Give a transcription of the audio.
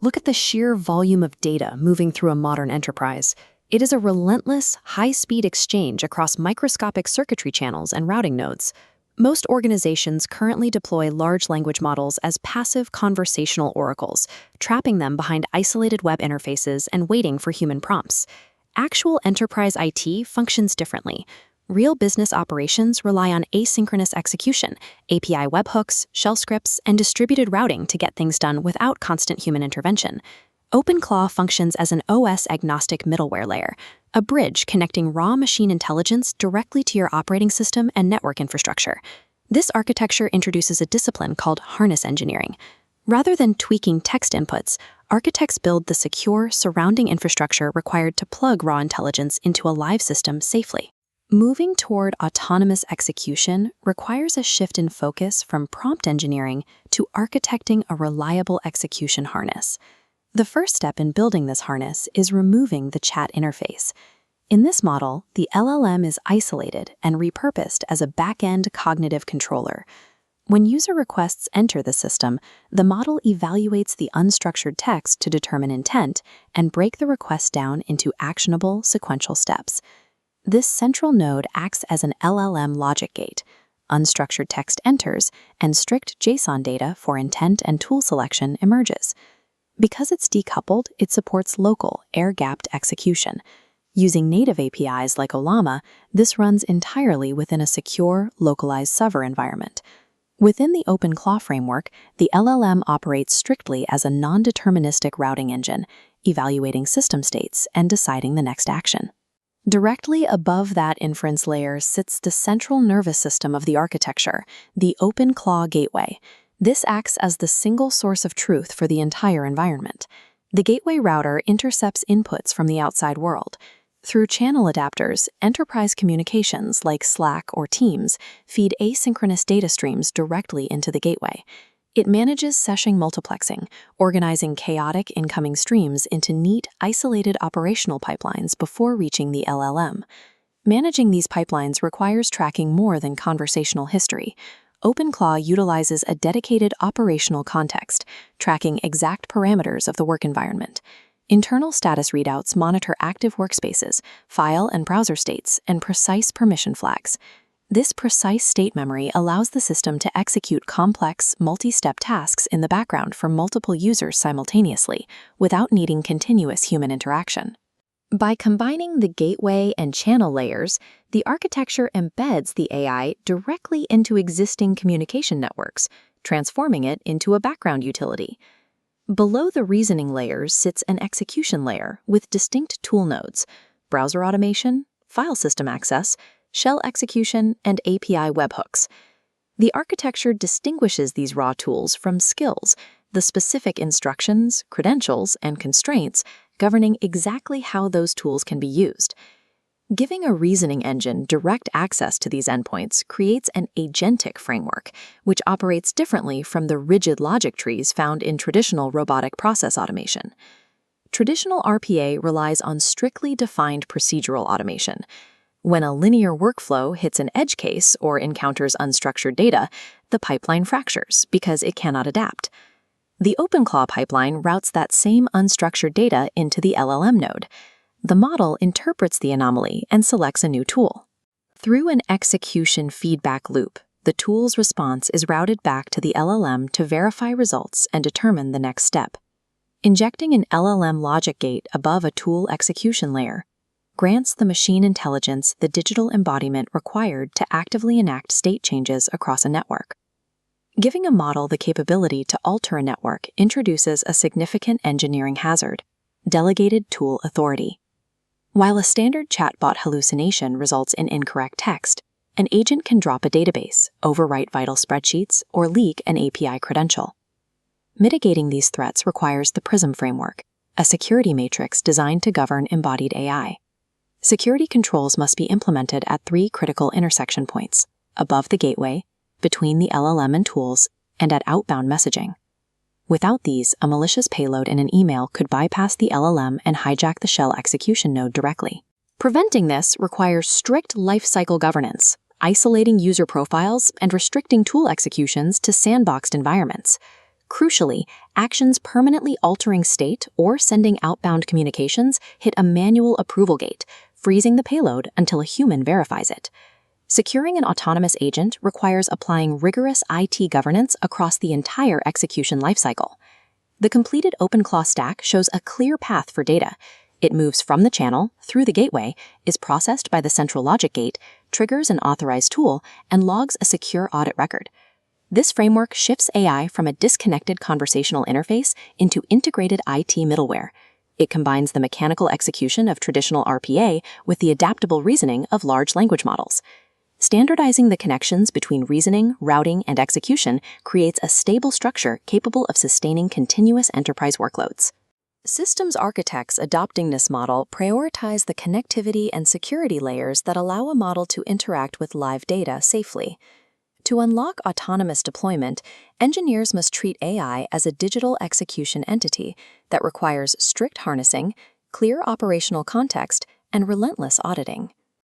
Look at the sheer volume of data moving through a modern enterprise. It is a relentless, high-speed exchange across microscopic circuitry channels and routing nodes. Most organizations currently deploy large language models as passive conversational oracles, trapping them behind isolated web interfaces and waiting for human prompts. Actual enterprise IT functions differently. Real business operations rely on asynchronous execution, API webhooks, shell scripts, and distributed routing to get things done without constant human intervention. OpenClaw functions as an OS-agnostic middleware layer, a bridge connecting raw machine intelligence directly to your operating system and network infrastructure. This architecture introduces a discipline called harness engineering. Rather than tweaking text inputs, architects build the secure, surrounding infrastructure required to plug raw intelligence into a live system safely. Moving toward autonomous execution requires a shift in focus from prompt engineering to architecting a reliable execution harness. The first step in building this harness is removing the chat interface. In this model, the LLM is isolated and repurposed as a back-end cognitive controller. When user requests enter the system, the model evaluates the unstructured text to determine intent and break the request down into actionable, sequential steps. This central node acts as an LLM logic gate. Unstructured text enters, and strict JSON data for intent and tool selection emerges. Because it's decoupled, it supports local, air-gapped execution. Using native APIs like Ollama, this runs entirely within a secure, localized server environment. Within the OpenClaw framework, the LLM operates strictly as a non-deterministic routing engine, evaluating system states and deciding the next action. Directly above that inference layer sits the central nervous system of the architecture, the OpenClaw gateway. This acts as the single source of truth for the entire environment. The gateway router intercepts inputs from the outside world. Through channel adapters, enterprise communications like Slack or Teams feed asynchronous data streams directly into the gateway. It manages session multiplexing, organizing chaotic incoming streams into neat, isolated operational pipelines before reaching the LLM. Managing these pipelines requires tracking more than conversational history. OpenClaw utilizes a dedicated operational context, tracking exact parameters of the work environment. Internal status readouts monitor active workspaces, file and browser states, and precise permission flags. This precise state memory allows the system to execute complex, multi-step tasks in the background for multiple users simultaneously, without needing continuous human interaction. By combining the gateway and channel layers, the architecture embeds the AI directly into existing communication networks, transforming it into a background utility. Below the reasoning layers sits an execution layer with distinct tool nodes: browser automation, file system access, shell execution, and API webhooks. The architecture distinguishes these raw tools from skills, the specific instructions, credentials, and constraints governing exactly how those tools can be used. Giving a reasoning engine direct access to these endpoints creates an agentic framework, which operates differently from the rigid logic trees found in traditional robotic process automation. Traditional RPA relies on strictly defined procedural automation. When a linear workflow hits an edge case or encounters unstructured data, the pipeline fractures because it cannot adapt. The OpenClaw pipeline routes that same unstructured data into the LLM node. The model interprets the anomaly and selects a new tool. Through an execution feedback loop, the tool's response is routed back to the LLM to verify results and determine the next step. Injecting an LLM logic gate above a tool execution layer grants the machine intelligence the digital embodiment required to actively enact state changes across a network. Giving a model the capability to alter a network introduces a significant engineering hazard: delegated tool authority. While a standard chatbot hallucination results in incorrect text, an agent can drop a database, overwrite vital spreadsheets, or leak an API credential. Mitigating these threats requires the PRISM framework, a security matrix designed to govern embodied AI. Security controls must be implemented at 3 critical intersection points: above the gateway, between the LLM and tools, and at outbound messaging. Without these, a malicious payload in an email could bypass the LLM and hijack the shell execution node directly. Preventing this requires strict lifecycle governance, isolating user profiles and restricting tool executions to sandboxed environments. Crucially, actions permanently altering state or sending outbound communications hit a manual approval gate, freezing the payload until a human verifies it. Securing an autonomous agent requires applying rigorous IT governance across the entire execution lifecycle. The completed OpenClaw stack shows a clear path for data. It moves from the channel, through the gateway, is processed by the central logic gate, triggers an authorized tool, and logs a secure audit record. This framework shifts AI from a disconnected conversational interface into integrated IT middleware. It combines the mechanical execution of traditional RPA with the adaptable reasoning of large language models. Standardizing the connections between reasoning, routing, and execution creates a stable structure capable of sustaining continuous enterprise workloads. Systems architects adopting this model prioritize the connectivity and security layers that allow a model to interact with live data safely. To unlock autonomous deployment, engineers must treat AI as a digital execution entity that requires strict harnessing, clear operational context, and relentless auditing.